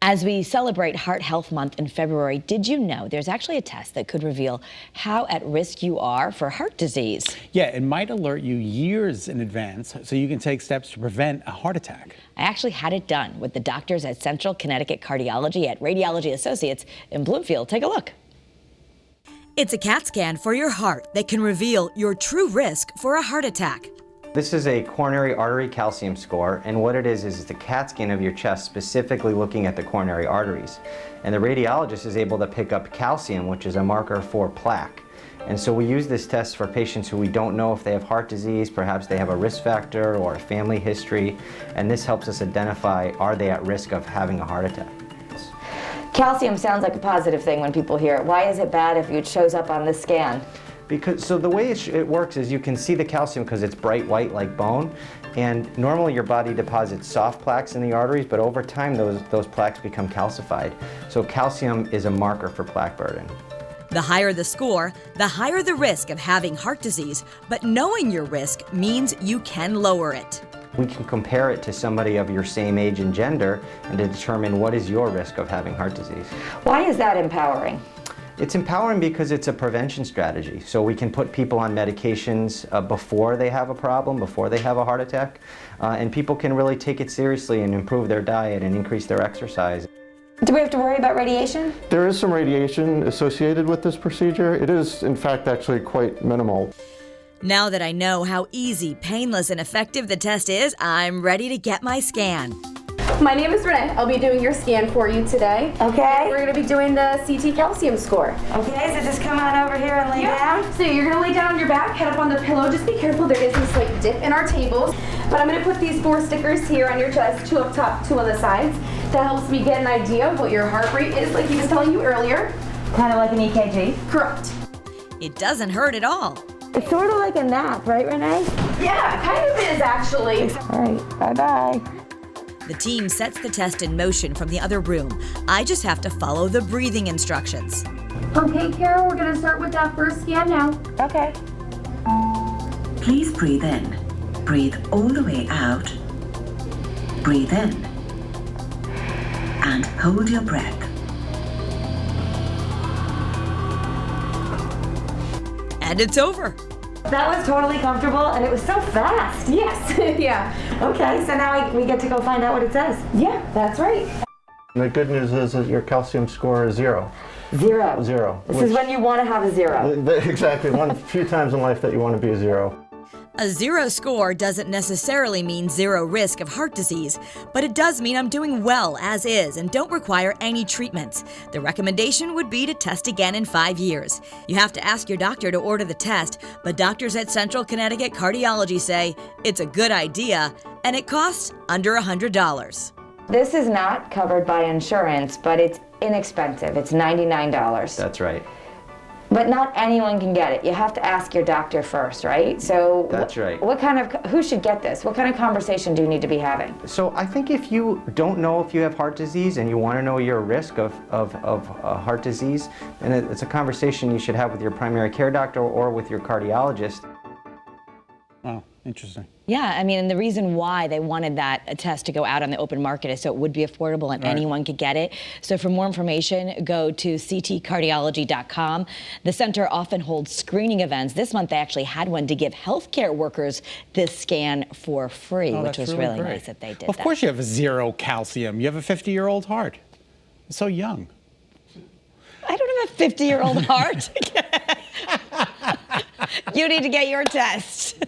As we celebrate Heart Health Month in February, did you know there's actually a test that could reveal how at risk you are for heart disease? Yeah, it might alert you years in advance so you can take steps to prevent a heart attack. I actually had it done with the doctors at Central Connecticut Cardiology at Radiology Associates in Bloomfield. Take a look. It's a CAT scan for your heart that can reveal your true risk for a heart attack. This is a coronary artery calcium score, and what it is it's a CAT scan of your chest, specifically looking at the coronary arteries. And the radiologist is able to pick up calcium, which is a marker for plaque. And so we use this test for patients who we don't know if they have heart disease, perhaps they have a risk factor or a family history, and this helps us identify, are they at risk of having a heart attack? Calcium sounds like a positive thing when people hear it. Why is it bad if it shows up on the scan? So the way it works is you can see the calcium because it's bright white like bone, and normally your body deposits soft plaques in the arteries, but over time those plaques become calcified. So calcium is a marker for plaque burden. The higher the score, the higher the risk of having heart disease, but knowing your risk means you can lower it. We can compare it to somebody of your same age and gender and to determine what is your risk of having heart disease. Why is that empowering? It's empowering because it's a prevention strategy. So we can put people on medications before they have a problem, before they have a heart attack, and people can really take it seriously and improve their diet and increase their exercise. Do we have to worry about radiation? There is some radiation associated with this procedure. It is, in fact, actually quite minimal. Now that I know how easy, painless, and effective the test is, I'm ready to get my scan. My name is Renee. I'll be doing your scan for you today. Okay. We're going to be doing the CT calcium score. Okay, so just come on over here and lay down. So you're going to lay down on your back, head up on the pillow. Just be careful, there is a slight dip in our tables. But I'm going to put these 4 stickers here on your chest, 2 up top, 2 on the sides. That helps me get an idea of what your heart rate is, like he was telling you earlier. Kind of like an EKG? Correct. It doesn't hurt at all. It's sort of like a nap, right, Renee? Yeah, kind of is actually. All right, bye-bye. The team sets the test in motion from the other room. I just have to follow the breathing instructions. Okay, Carol, we're going to start with that first scan now. Okay. Please breathe in. Breathe all the way out. Breathe in. And hold your breath. And it's over. That was totally comfortable, and it was so fast. Yes, yeah. Okay, so now we get to go find out what it says. Yeah, that's right. And the good news is that your calcium score is 0. 0. 0. This is when you want to have a 0. Exactly. One few times in life that you want to be a 0. A 0 score doesn't necessarily mean 0 risk of heart disease, but it does mean I'm doing well as is and don't require any treatments. The recommendation would be to test again in 5 years. You have to ask your doctor to order the test, but doctors at Central Connecticut Cardiology say it's a good idea and it costs under $100. This is not covered by insurance, but it's inexpensive. It's $99. That's right. But not anyone can get it. You have to ask your doctor first, right? So That's right. Who should get this? What kind of conversation do you need to be having? So I think if you don't know if you have heart disease and you want to know your risk of heart disease, then it's a conversation you should have with your primary care doctor or with your cardiologist. Oh, interesting. Yeah, I mean, and the reason why they wanted that test to go out on the open market is so it would be affordable and anyone could get it. So for more information, go to ctcardiology.com. The center often holds screening events. This month they actually had one to give healthcare workers this scan for free, which was really great. nice that they did Of that. course you have a 0 calcium. You have a 50-year-old heart. It's so young. I don't have a 50-year-old heart. You need to get your test.